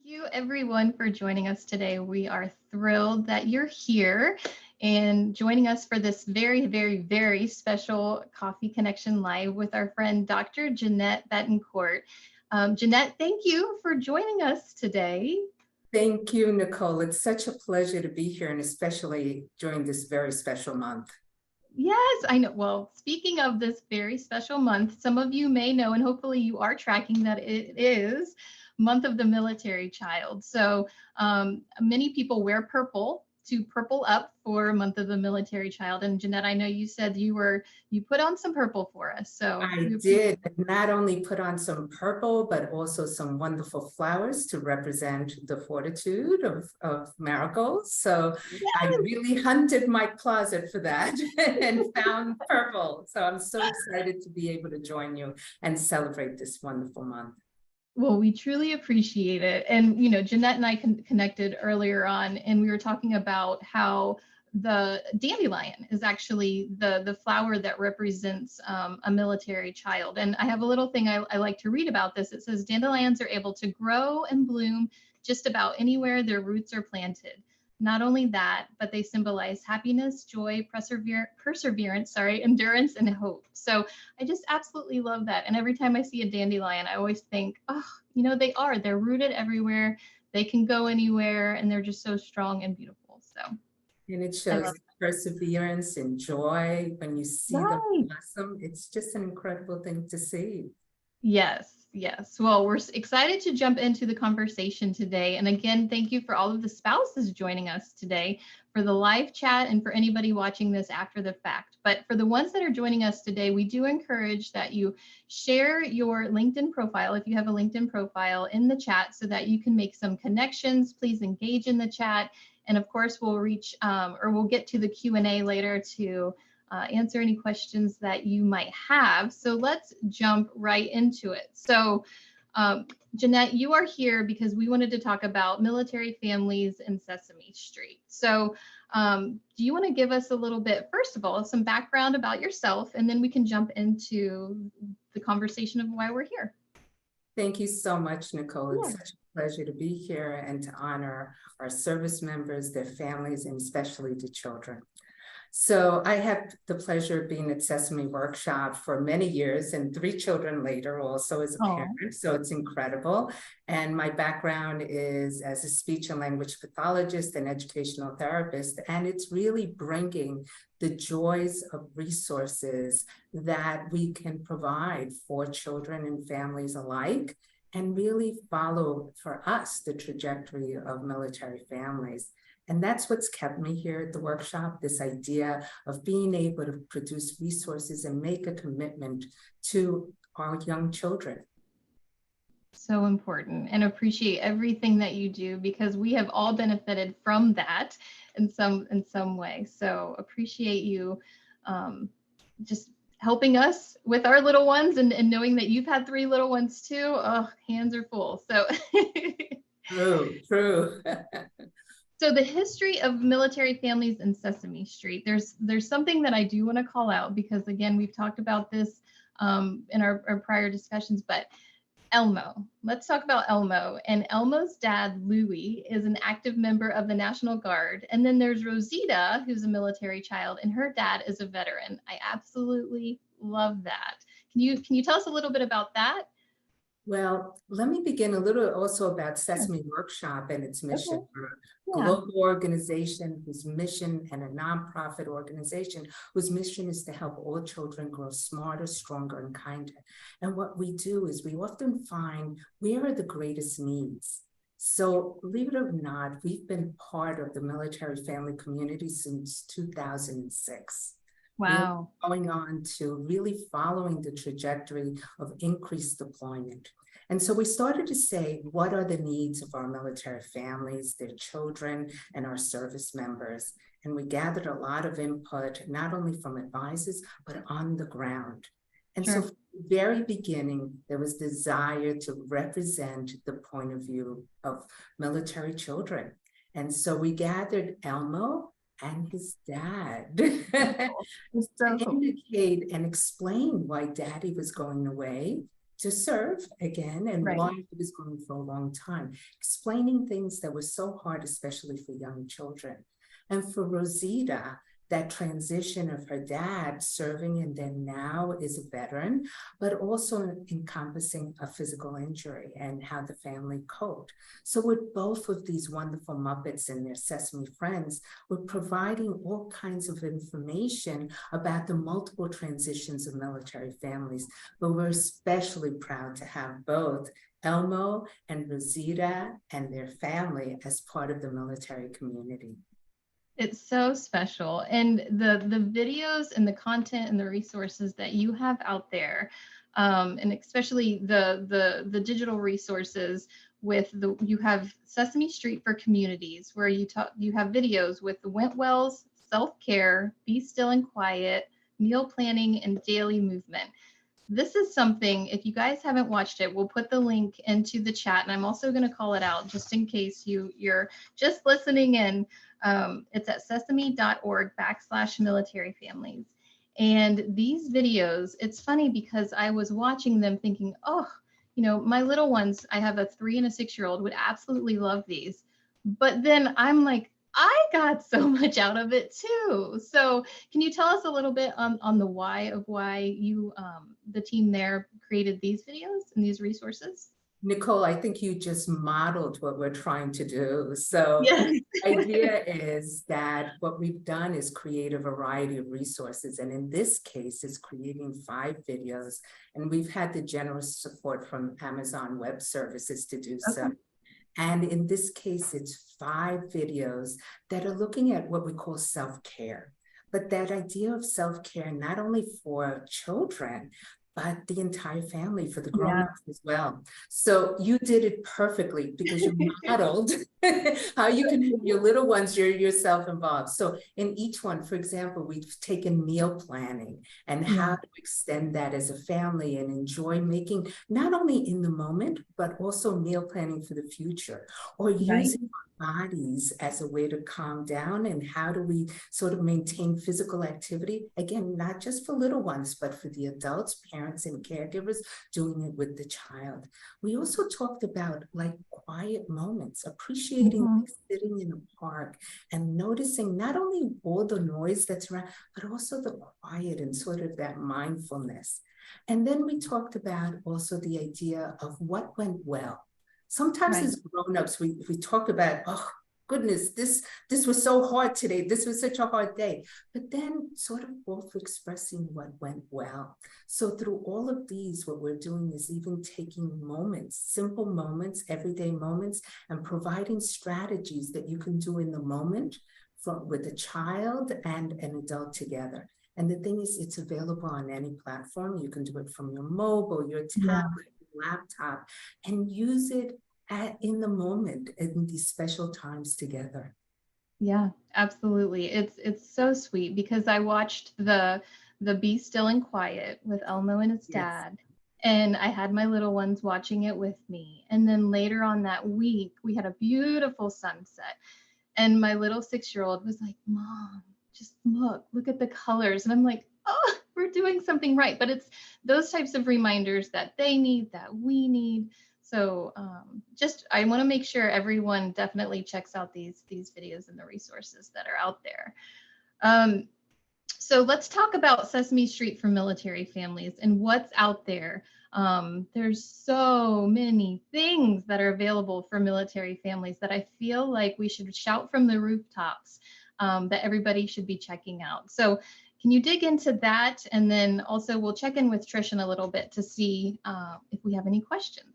you everyone for joining us today. We are thrilled that you're here and joining us for this very, very, very special Coffee Connection Live with our friend Dr. Jeanette Betancourt. Jeanette, thank you for joining us today. Thank you, Nicole. It's such a pleasure to be here, and especially during this very special month. Yes, I know. Well, speaking of this very special month, some of you may know, and hopefully you are tracking that it is Month of the Military Child. So many people wear purple to purple up for Month of the Military Child. And Jeanette, I know you said you put on some purple for us. So I did not only put on some purple, but also some wonderful flowers to represent the fortitude of marigolds. So yes. I really hunted my closet for that and found purple. So I'm so excited to be able to join you and celebrate this wonderful month. Well, we truly appreciate it. And, Jeanette and I connected earlier on, and we were talking about how the dandelion is actually the flower that represents a military child. And I have a little thing I like to read about this. It says dandelions are able to grow and bloom just about anywhere their roots are planted. Not only that, but they symbolize happiness, joy, perseverance, endurance, and hope. So I just absolutely love that. And every time I see a dandelion, I always think, they're rooted everywhere. They can go anywhere, and they're just so strong and beautiful. So, and it shows perseverance and joy when you see them blossom. It's just an incredible thing to see. Yes, yes. Well, we're excited to jump into the conversation today. And again, thank you for all of the spouses joining us today for the live chat and for anybody watching this after the fact. But for the ones that are joining us today, we do encourage that you share your LinkedIn profile, if you have a LinkedIn profile, in the chat so that you can make some connections. Please engage in the chat. And of course, we'll we'll get to the Q&A later to answer any questions that you might have. So let's jump right into it. So Jeanette, you are here because we wanted to talk about military families in Sesame Street. So do you want to give us a little bit, first of all, some background about yourself, and then we can jump into the conversation of why we're here. Thank you so much, Nicole. It's such a pleasure to be here and to honor our service members, their families, and especially the children. So I had the pleasure of being at Sesame Workshop for many years and 3 children later also as a parent. So it's incredible. And my background is as a speech and language pathologist and educational therapist. And it's really bringing the joys of resources that we can provide for children and families alike, and really follow for us the trajectory of military families. And that's what's kept me here at the workshop, this idea of being able to produce resources and make a commitment to our young children. So important, and appreciate everything that you do, because we have all benefited from that in some way. So appreciate you just helping us with our little ones, and knowing that you've had 3 little ones too. Oh, hands are full. So True. So the history of military families in Sesame Street, there's something that I do want to call out, because again, we've talked about this in our prior discussions, but Elmo. Let's talk about Elmo. And Elmo's dad, Louie, is an active member of the National Guard. And then there's Rosita, who's a military child, and her dad is a veteran. I absolutely love that. Can you tell us a little bit about that? Well, let me begin a little also about Sesame Workshop and its mission. We're a global organization whose mission, and a nonprofit organization whose mission is to help all children grow smarter, stronger, and kinder. And what we do is we often find where are the greatest needs. So believe it or not, we've been part of the military family community since 2006. Wow. Going on to really following the trajectory of increased deployment. And so we started to say, what are the needs of our military families, their children, and our service members? And we gathered a lot of input, not only from advisors, but on the ground. And so from the very beginning, there was desire to represent the point of view of military children. And so we gathered Elmo and his dad to indicate and explain why daddy was going away, to serve again, and Right. one who was going for a long time, explaining things that were so hard, especially for young children. And for Rosita, that transition of her dad serving and then now is a veteran, but also encompassing a physical injury and how the family coped. So with both of these wonderful Muppets and their Sesame friends, we're providing all kinds of information about the multiple transitions of military families, but we're especially proud to have both Elmo and Rosita and their family as part of the military community. It's so special. And the videos and the content and the resources that you have out there, and especially the digital resources with you have Sesame Street for Communities, where you have videos with the Wentwell's self-care, be still and quiet, meal planning, and daily movement. This is something, if you guys haven't watched it, we'll put the link into the chat, and I'm also going to call it out just in case you're just listening in. It's at sesame.org/military families. And these videos, it's funny because I was watching them thinking, oh, my little ones, I have a 3 and a 6-year-old, would absolutely love these. But then I'm like, I got so much out of it too. So can you tell us a little bit on the why of why you, the team there, created these videos and these resources? Nicole, I think you just modeled what we're trying to do. So Yes. the idea is that what we've done is create a variety of resources. And in this case, it's creating 5 videos. And we've had the generous support from Amazon Web Services to do so. Okay. And in this case, it's 5 videos that are looking at what we call self-care. But that idea of self-care, not only for children, but the entire family, for the grown-ups as well. So you did it perfectly because you modeled how you can have your little ones, you're yourself involved. So in each one, for example, we've taken meal planning and how to extend that as a family and enjoy making, not only in the moment, but also meal planning for the future, or using our bodies as a way to calm down, and how do we sort of maintain physical activity, again, not just for little ones, but for the adults, parents, and caregivers doing it with the child. We also talked about like quiet moments, appreciating like sitting in a park and noticing not only all the noise that's around, but also the quiet and sort of that mindfulness. And then we talked about also the idea of what went well. Sometimes as grown-ups, we talk about, oh, goodness, this was so hard today. This was such a hard day. But then sort of both expressing what went well. So through all of these, what we're doing is even taking moments, simple moments, everyday moments, and providing strategies that you can do in the moment with a child and an adult together. And the thing is, it's available on any platform. You can do it from your mobile, your tablet, laptop, and use it in the moment in these special times together. Yeah, absolutely. It's so sweet because I watched the Be Still and Quiet with Elmo and his dad, and I had my little ones watching it with me. And then later on that week, we had a beautiful sunset, and my little 6-year-old was like, "Mom, just look at the colors." And I'm like, "Oh, we're doing something right." But it's those types of reminders that they need, that we need. So I want to make sure everyone definitely checks out these videos and the resources that are out there. So let's talk about Sesame Street for military families and what's out there. There's so many things that are available for military families that I feel like we should shout from the rooftops that everybody should be checking out. So can you dig into that? And then also we'll check in with Trish in a little bit to see if we have any questions.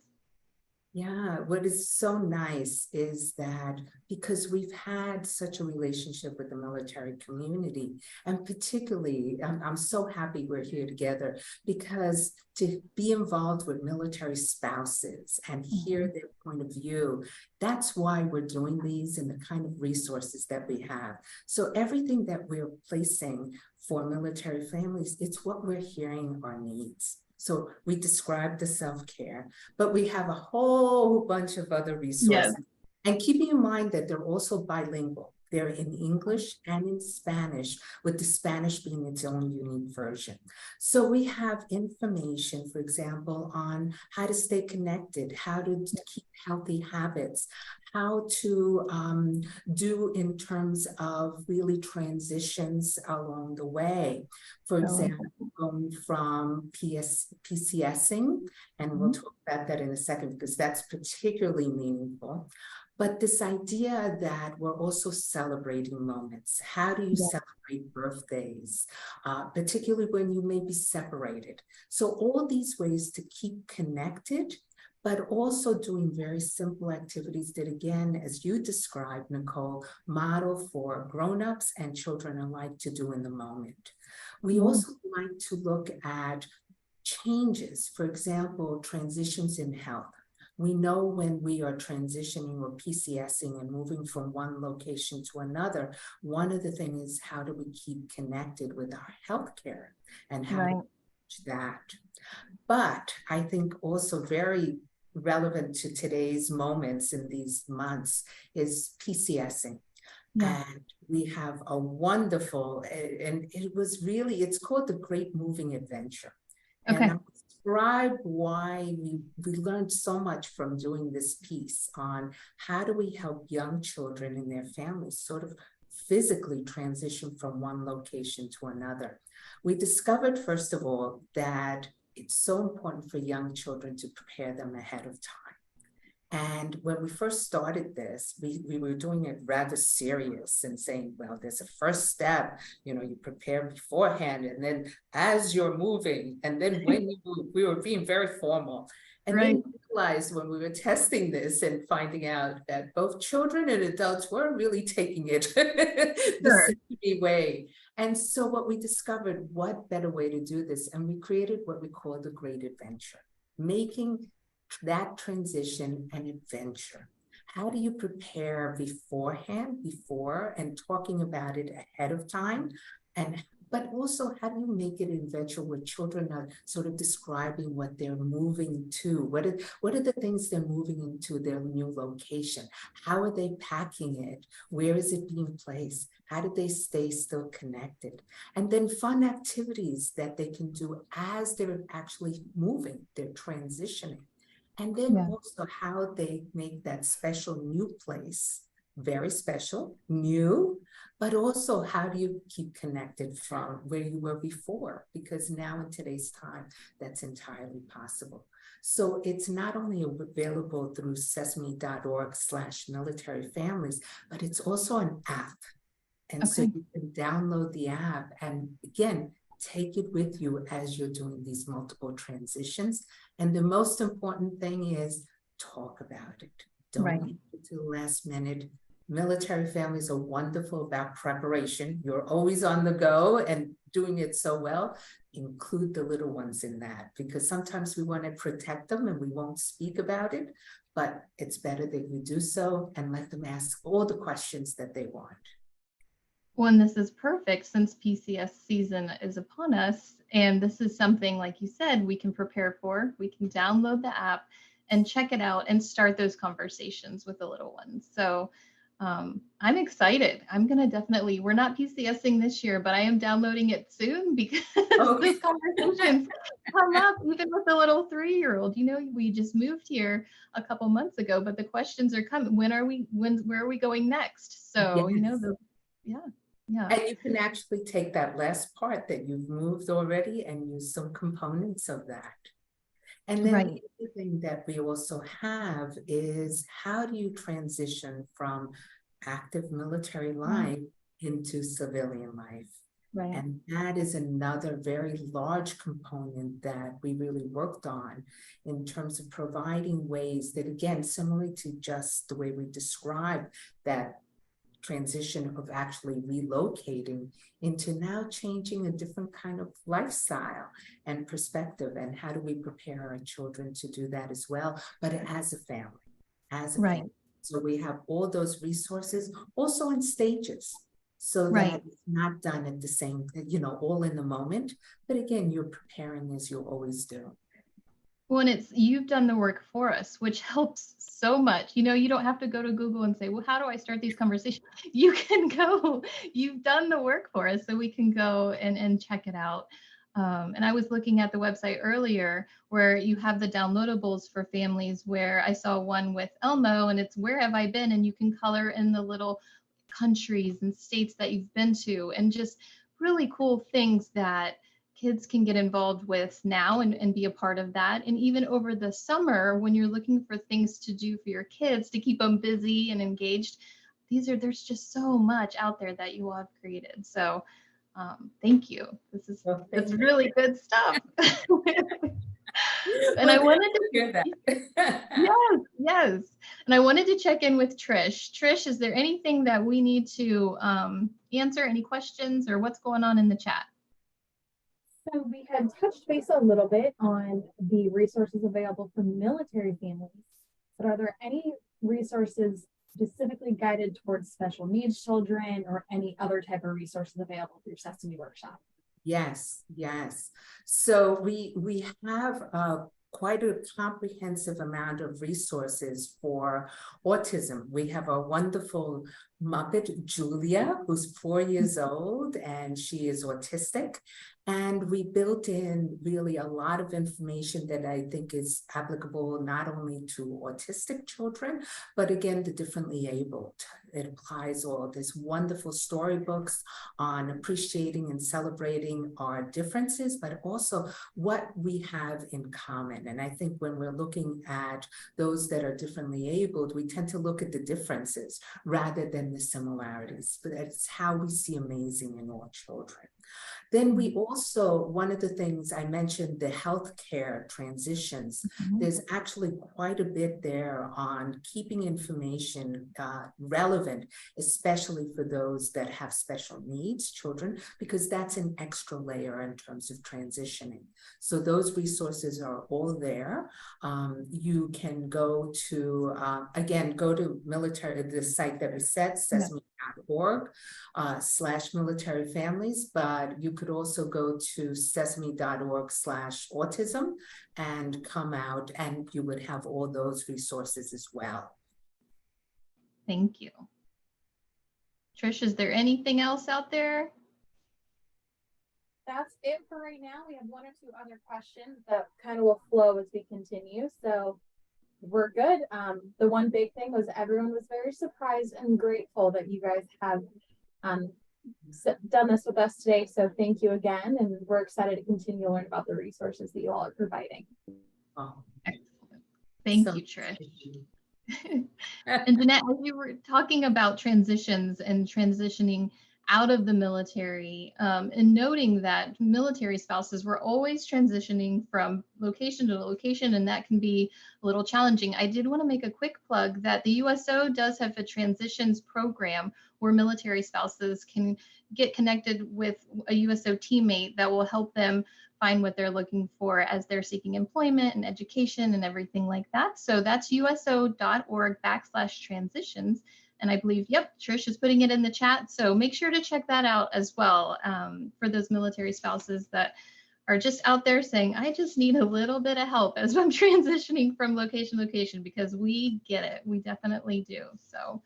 Yeah, what is so nice is that because we've had such a relationship with the military community, and particularly, I'm so happy we're here together, because to be involved with military spouses and hear their point of view, that's why we're doing these and the kind of resources that we have. So everything that we're placing for military families, it's what we're hearing our needs. So we described the self-care, but we have a whole bunch of other resources. And keeping in mind that they're also bilingual. They're in English and in Spanish, with the Spanish being its own unique version. So we have information, for example, on how to stay connected, how to keep healthy habits, how to do in terms of really transitions along the way. For example, going from PCSing, and we'll talk about that in a second because that's particularly meaningful. But this idea that we're also celebrating moments. How do you celebrate birthdays, particularly when you may be separated? So all these ways to keep connected, but also doing very simple activities that, again, as you described, Nicole, model for grown-ups and children alike to do in the moment. We also like to look at changes, for example, transitions in health. We know when we are transitioning or PCSing and moving from one location to another, one of the things is how do we keep connected with our healthcare and how to manage that. But I think also very relevant to today's moments in these months is PCSing. And we have a wonderful, and it was really, it's called the Great Moving Adventure. And I'll describe why we learned so much from doing this piece on how do we help young children and their families sort of physically transition from one location to another. We discovered, first of all, that it's so important for young children to prepare them ahead of time. And when we first started this, we were doing it rather serious and saying, well, there's a first step, you know, you prepare beforehand, and then as you're moving, and then when you move, we were being very formal. And then we realized when we were testing this and finding out that both children and adults were really taking it the same way. And so what we discovered, what better way to do this? And we created what we call the Great Adventure, making that transition an adventure. How do you prepare beforehand, and talking about it ahead of time? But also, how do you make it an adventure where children are sort of describing what they're moving to? What are the things they're moving into their new location? How are they packing it? Where is it being placed? How do they stay still connected? And then fun activities that they can do as they're actually moving, they're transitioning. And then also how they make that special new place very special, new, but also how do you keep connected from where you were before? Because now in today's time, that's entirely possible. So it's not only available through sesame.org/military families, but it's also an app. And so you can download the app and again, take it with you as you're doing these multiple transitions. And the most important thing is talk about it. Don't leave it to the last minute. Military families are wonderful about preparation. You're always on the go and doing it so well. Include the little ones in that, because sometimes we want to protect them and we won't speak about it, but it's better that you do so and let them ask all the questions that they want. Well, and this is perfect since PCS season is upon us. And this is something, like you said, we can prepare for. We can download the app and check it out and start those conversations with the little ones. So I'm excited. I'm going to definitely, we're not PCSing this year, but I am downloading it soon because those conversations come up even with the little 3-year-old. You know, we just moved here a couple months ago, but the questions are coming. Where are we going next? So, you know, And you can actually take that last part that you've moved already and use some components of that. And then the other thing that we also have is how do you transition from active military life into civilian life? And that is another very large component that we really worked on in terms of providing ways that, again, similarly to just the way we described that transition of actually relocating into now changing a different kind of lifestyle and perspective, and how do we prepare our children to do that as well, but as a family, family. So we have all those resources also in stages, so that it's not done at the same, you know, all in the moment, but again, you're preparing as you always do. Well, and you've done the work for us, which helps so much. You know, you don't have to go to Google and say, well, how do I start these conversations? You can go, you've done the work for us, so we can go and check it out. And I was looking at the website earlier where you have the downloadables for families, where I saw one with Elmo, and it's where have I been? And you can color in the little countries and states that you've been to, and just really cool things that kids can get involved with now and be a part of that. And even over the summer, when you're looking for things to do for your kids to keep them busy and engaged, there's just so much out there that you all have created. So thank you. It's really good stuff. And I wanted to hear that. yes. And I wanted to check in with Trish. Trish, is there anything that we need to answer? Any questions, or what's going on in the chat? So we had touched base a little bit on the resources available for military families, but are there any resources specifically guided towards special needs children, or any other type of resources available through Sesame Workshop? Yes. So we have quite a comprehensive amount of resources for autism. We have a wonderful Muppet, Julia, who's 4 years old, and she is autistic. And we built in really a lot of information that I think is applicable not only to autistic children, but again, the differently abled. It applies all these wonderful storybooks on appreciating and celebrating our differences, but also what we have in common. And I think when we're looking at those that are differently abled, we tend to look at the differences rather than the similarities, but it's how we see amazing in all children. Then we also, one of the things I mentioned, the healthcare transitions, there's actually quite a bit there on keeping information relevant, especially for those that have special needs, children, because that's an extra layer in terms of transitioning. So those resources are all there. You can go to, again, go to the site that we set, sesame.org/military families, but you could also go to sesame.org/autism and come out, and you would have all those resources as well. Thank you. Trish, is there anything else out there? That's it for right now. We have one or two other questions that kind of will flow as we continue. So we're good. The one big thing was everyone was very surprised and grateful that you guys have done this with us today. So thank you again. And we're excited to continue to learn about the resources that you all are providing. Oh, excellent. Thank you, Trish. And Jeanette, as you were talking about transitions and transitioning out of the military, and noting that military spouses were always transitioning from location to location, and that can be a little challenging. I did want to make a quick plug that the USO does have a transitions program where military spouses can get connected with a USO teammate that will help them find what they're looking for as they're seeking employment and education and everything like that. So that's uso.org/transitions. And I believe, yep, Trish is putting it in the chat. So make sure to check that out as well, for those military spouses that are just out there saying, I just need a little bit of help as I'm transitioning from location to location, because we get it. We definitely do. So,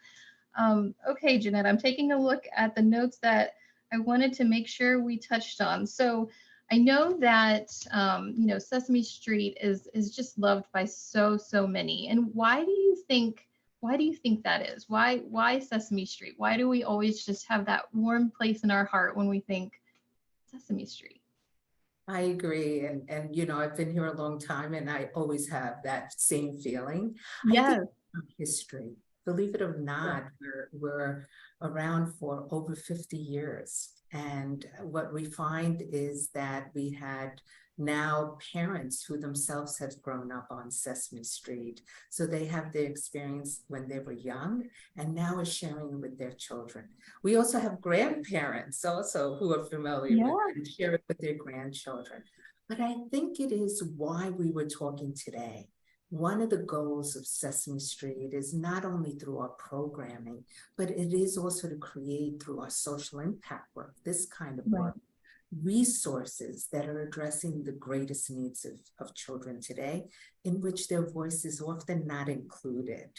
okay, Jeanette, I'm taking a look at the notes that I wanted to make sure we touched on. So I know that, Sesame Street is just loved by so many. And why do you think that is? Why Sesame Street? Why do we always just have that warm place in our heart when we think Sesame Street? I agree. And I've been here a long time, and I always have that same feeling. Yes. I think history, believe it or not, we're around for over 50 years. And what we find is that we had now parents who themselves have grown up on Sesame Street. So they have their experience when they were young, and now are sharing with their children. We also have grandparents also who are familiar with it and share it with their grandchildren. But I think it is why we were talking today. One of the goals of Sesame Street is not only through our programming, but it is also to create through our social impact work, this kind of work, resources that are addressing the greatest needs of children today, in which their voice is often not included.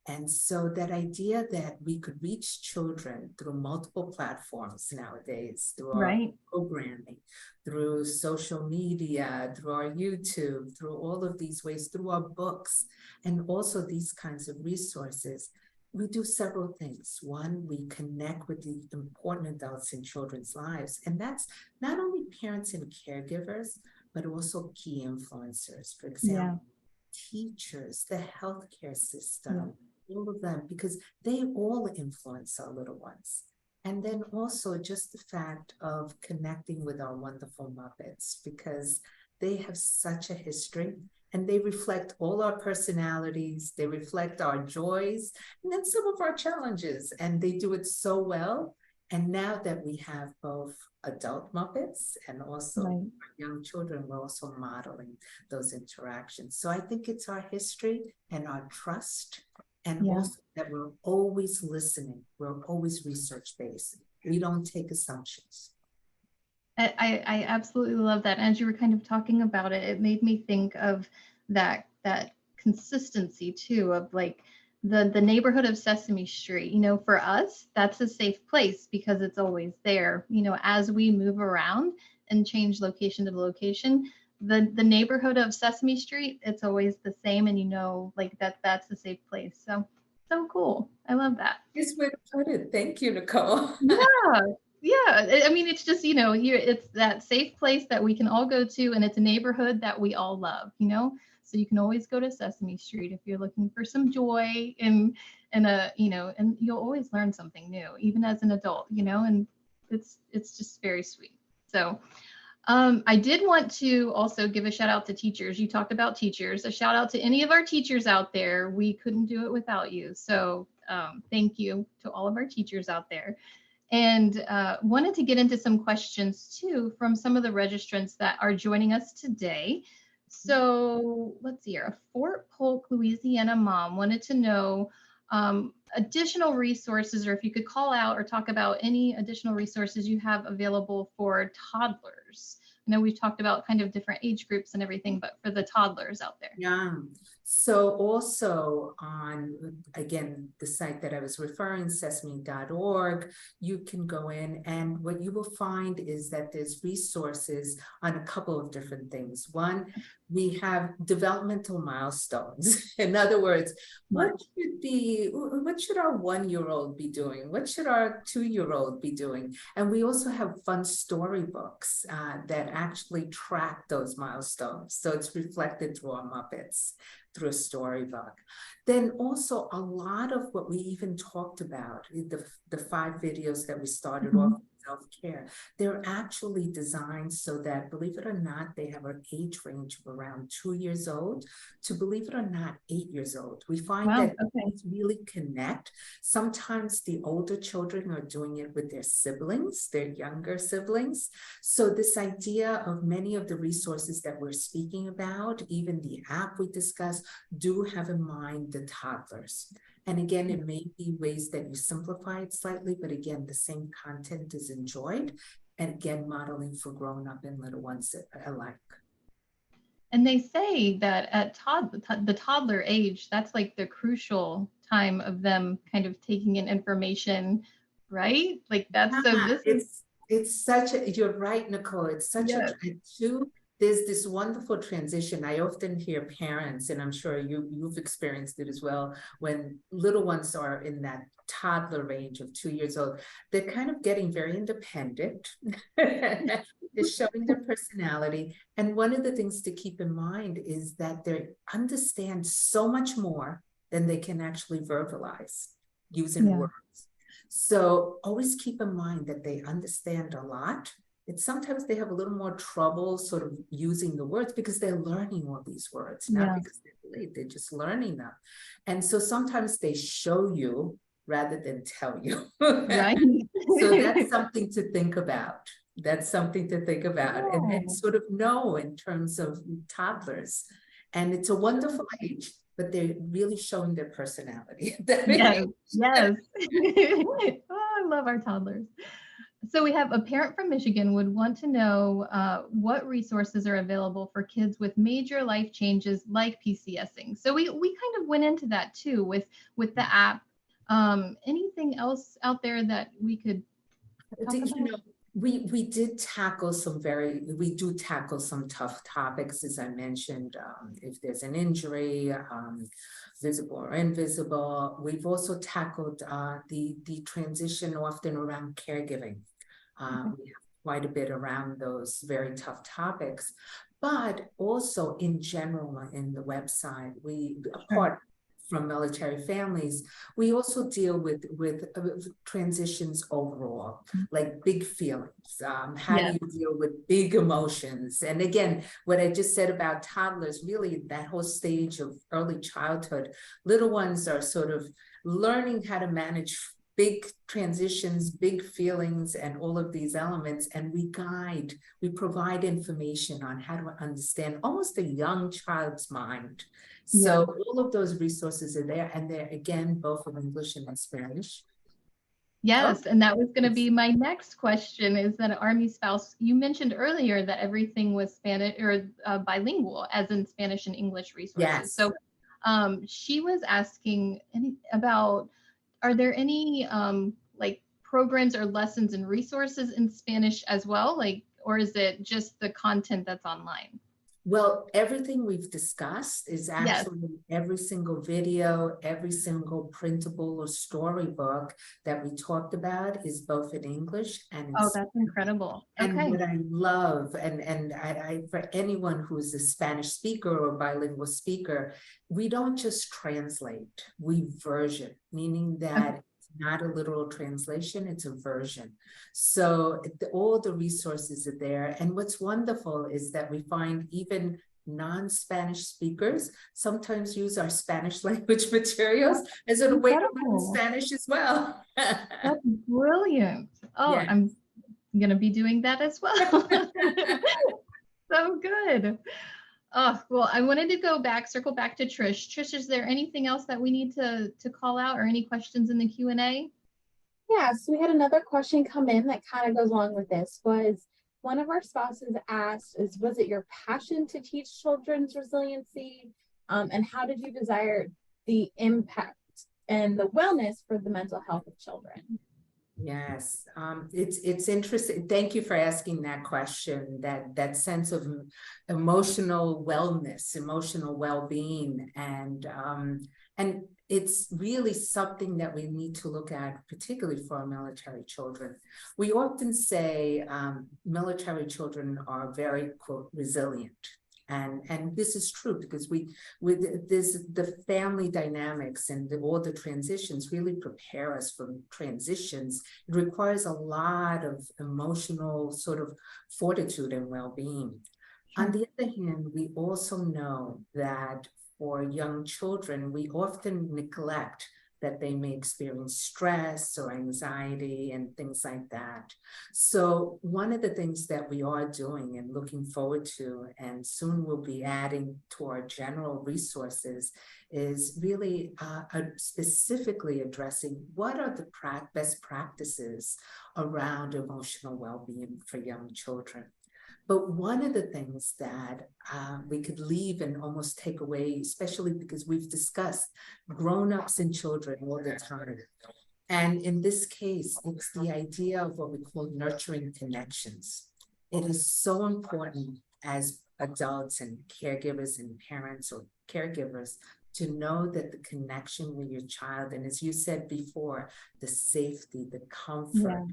And so that idea that we could reach children through multiple platforms nowadays, through our Right. programming, through social media, through our YouTube, through all of these ways, through our books, and also these kinds of resources, we do several things. One, we connect with the important adults in children's lives, and that's not only parents and caregivers, but also key influencers. For example, teachers, the healthcare system, all of them, because they all influence our little ones. And then also just the fact of connecting with our wonderful Muppets, because they have such a history and they reflect all our personalities, they reflect our joys, and then some of our challenges, and they do it so well. And now that we have both adult Muppets and also young children, we're also modeling those interactions. So I think it's our history and our trust, and also that we're always listening. We're always research-based. We don't take assumptions. I absolutely love that. As you were kind of talking about it, it made me think of that consistency too, of like the neighborhood of Sesame Street. You know, for us, that's a safe place because it's always there. You know, as we move around and change location to location, the neighborhood of Sesame Street, it's always the same, and you know, like that's a safe place. So cool. I love that. Yes, way to put it. Thank you, Nicole. Yeah. I mean, it's just, you know, it's that safe place that we can all go to, and it's a neighborhood that we all love, you know? So you can always go to Sesame Street if you're looking for some joy and you know, and you'll always learn something new, even as an adult, you know, and it's just very sweet. So I did want to also give a shout out to teachers. You talked about teachers. A shout out to any of our teachers out there. We couldn't do it without you. So thank you to all of our teachers out there. And wanted to get into some questions too from some of the registrants that are joining us today. So let's see here. A Fort Polk, Louisiana mom wanted to know additional resources, or if you could call out or talk about any additional resources you have available for toddlers. I know we've talked about kind of different age groups and everything, but for the toddlers out there. Yeah. So also on, again, the site that I was referring, sesame.org, you can go in, and what you will find is that there's resources on a couple of different things. One, we have developmental milestones. In other words, what should our 1-year-old be doing? What should our 2-year-old be doing? And we also have fun storybooks that actually track those milestones. So it's reflected through our Muppets, through a storybook. Then also a lot of what we even talked about, the 5 videos that we started off with self-care, they're actually designed so that, believe it or not, they have an age range of around 2 years old to, believe it or not, 8 years old. We find that kids really connect. Sometimes the older children are doing it with their siblings, their younger siblings. So this idea of many of the resources that we're speaking about, even the app we discussed, do have in mind the toddlers. And again, it may be ways that you simplify it slightly, but again, the same content is enjoyed. And again, modeling for grown-up and little ones alike. And they say that at the toddler age, that's like the crucial time of them kind of taking in information, right? Like that's it's such a, you're right, Nicole. It's such a there's this wonderful transition. I often hear parents, and I'm sure you've experienced it as well, when little ones are in that toddler range of 2 years old, they're kind of getting very independent. They're showing their personality. And one of the things to keep in mind is that they understand so much more than they can actually verbalize using words. So always keep in mind that they understand a lot. It's sometimes they have a little more trouble sort of using the words because they're learning all these words, not because they're late, they're just learning them. And so sometimes they show you rather than tell you. Right. So that's something to think about. That's something to think about and sort of know in terms of toddlers. And it's a wonderful age, but they're really showing their personality. Yes. Oh, I love our toddlers. So we have a parent from Michigan would want to know what resources are available for kids with major life changes like PCSing. So we kind of went into that too with the app. Anything else out there that we could talk about? You know, we do tackle some tough topics, as I mentioned. If there's an injury, visible or invisible. We've also tackled the transition often around caregiving. We have quite a bit around those very tough topics, but also in general in the website, apart from military families, we also deal with transitions overall, like big feelings. How do you deal with big emotions? And again, what I just said about toddlers, really that whole stage of early childhood, little ones are sort of learning how to manage big transitions, big feelings, and all of these elements. And we provide information on how to understand almost a young child's mind. So all of those resources are there, and they're again both in English and in Spanish. Yes, and that was going to be my next question, is that an Army spouse, you mentioned earlier that everything was Spanish or bilingual, as in Spanish and English resources. Yes. So she was asking about, are there any like programs or lessons and resources in Spanish as well? Like, or is it just the content that's online? Well, everything we've discussed is actually every single video, every single printable or storybook that we talked about is both in English and in Spanish. That's incredible. And what I love, and I for anyone who is a Spanish speaker or bilingual speaker, we don't just translate, we version, meaning that not a literal translation, it's a version. So all the resources are there. And what's wonderful is that we find even non-Spanish speakers sometimes use our Spanish language materials as a way to learn Spanish as well. That's brilliant. Oh, I'm going to be doing that as well. So good. Oh, well, I wanted to circle back to Trish. Trish, is there anything else that we need to call out, or any questions in the Q&A? Yeah, so we had another question come in that kind of goes along with this. Was one of our spouses asked, was it your passion to teach children's resiliency? And how did you desire the impact and the wellness for the mental health of children? Yes, it's interesting. Thank you for asking that question. That sense of emotional wellness, emotional well-being, and it's really something that we need to look at, particularly for our military children. We often say military children are very, quote, resilient. And this is true because the family dynamics and all the transitions really prepare us for transitions. It requires a lot of emotional sort of fortitude and well-being. On the other hand, we also know that for young children, we often neglect that they may experience stress or anxiety and things like that. So one of the things that we are doing and looking forward to, and soon we'll be adding to our general resources, is really specifically addressing what are the best practices around emotional well-being for young children. But one of the things that we could leave and almost take away, especially because we've discussed grown-ups and children all the time. And in this case, it's the idea of what we call nurturing connections. It is so important as adults and caregivers and parents or caregivers to know that the connection with your child, and as you said before, the safety, the comfort,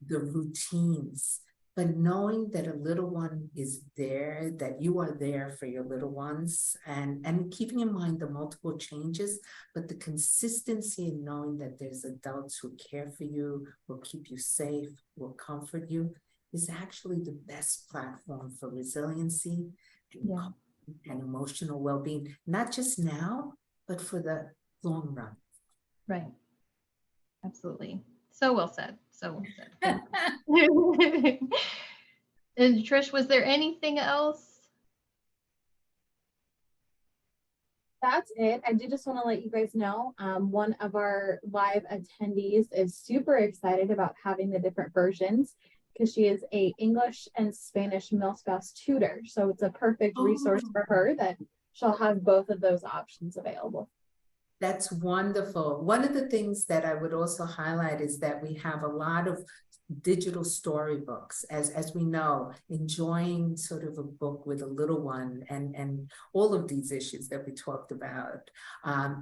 the routines, but knowing that a little one is there, that you are there for your little ones, and keeping in mind the multiple changes, but the consistency in knowing that there's adults who care for you, will keep you safe, will comfort you, is actually the best platform for resiliency and emotional well-being, not just now, but for the long run. Right. Absolutely. So well said. So well said. And Trish, was there anything else? That's it. I did just want to let you guys know, one of our live attendees is super excited about having the different versions because she is a English and Spanish MilSpouse tutor. So it's a perfect resource Oh, for her that she'll have both of those options available. that's wonderful. One of the things that I would also highlight is that we have a lot of digital storybooks, as we know, enjoying sort of a book with a little one and all of these issues that we talked about.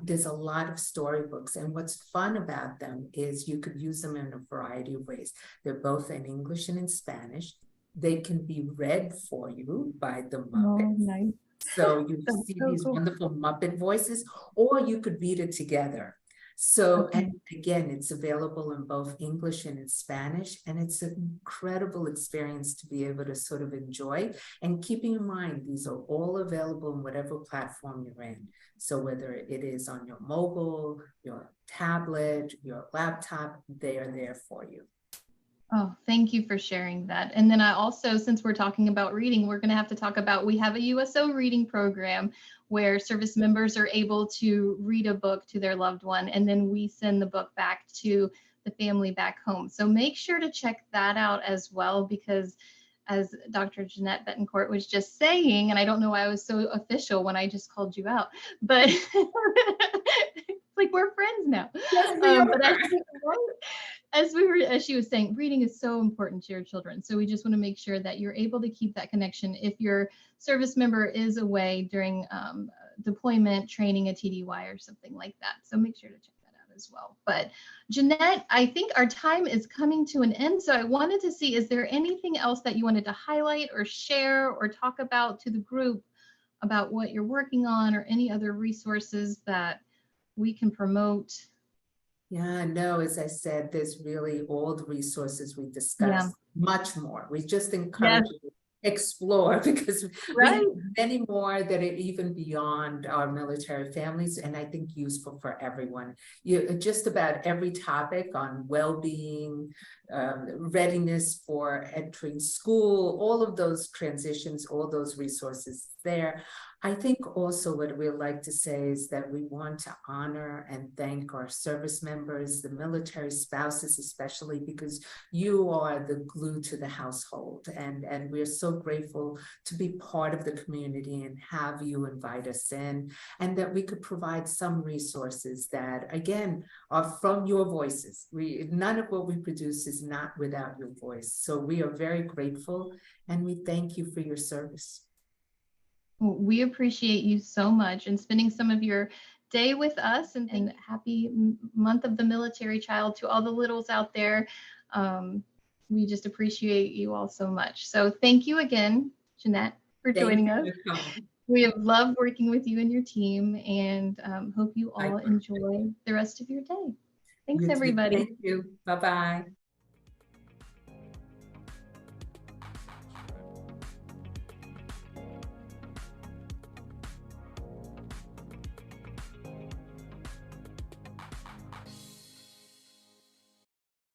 There's a lot of storybooks, and what's fun about them is you could use them in a variety of ways. They're both in English and in Spanish. They can be read for you by the Muppets. Oh, nice. So you That's see so these cool. wonderful Muppet voices, or you could read it together. So, Okay. and again, it's available in both English and in Spanish, and it's an incredible experience to be able to sort of enjoy. And keeping in mind, these are all available in whatever platform you're in. So whether it is on your mobile, your tablet, your laptop, they are there for you. Oh, thank you for sharing that. And then I also, since we're talking about reading, we're going to have to talk about, we have a USO reading program where service members are able to read a book to their loved one, and then we send the book back to the family back home. So make sure to check that out as well, because as Dr. Jeanette Betancourt was just saying, and I don't know why I was so official when I just called you out, but it's like we're friends now. Yes, we are. But as she was saying, reading is so important to your children. So we just want to make sure that you're able to keep that connection if your service member is away during deployment, training, a TDY, or something like that. So make sure to check that out as well. But Jeanette, I think our time is coming to an end. So I wanted to see, is there anything else that you wanted to highlight or share or talk about to the group about what you're working on, or any other resources that we can promote? Yeah, no, as I said, there's really all the resources we Yeah. discussed, much more. We just Yes. encourage you to explore because we have Right. many more that are even beyond our military families, and I think useful for everyone. Just about every topic on well-being, readiness for entering school, all of those transitions, all those resources there. I think also what we'd like to say is that we want to honor and thank our service members, the military spouses especially, because you are the glue to the household. And we're so grateful to be part of the community and have you invite us in, and that we could provide some resources that, again, are from your voices. None of what we produce is not without your voice. So we are very grateful, and we thank you for your service. We appreciate you so much and spending some of your day with us, and happy month of the military child to all the littles out there. We just appreciate you all so much. So thank you again, Jeanette, for joining us. We have loved working with you and your team, and hope you all enjoy the rest of your day. Thanks, everybody. Thank you. Bye-bye.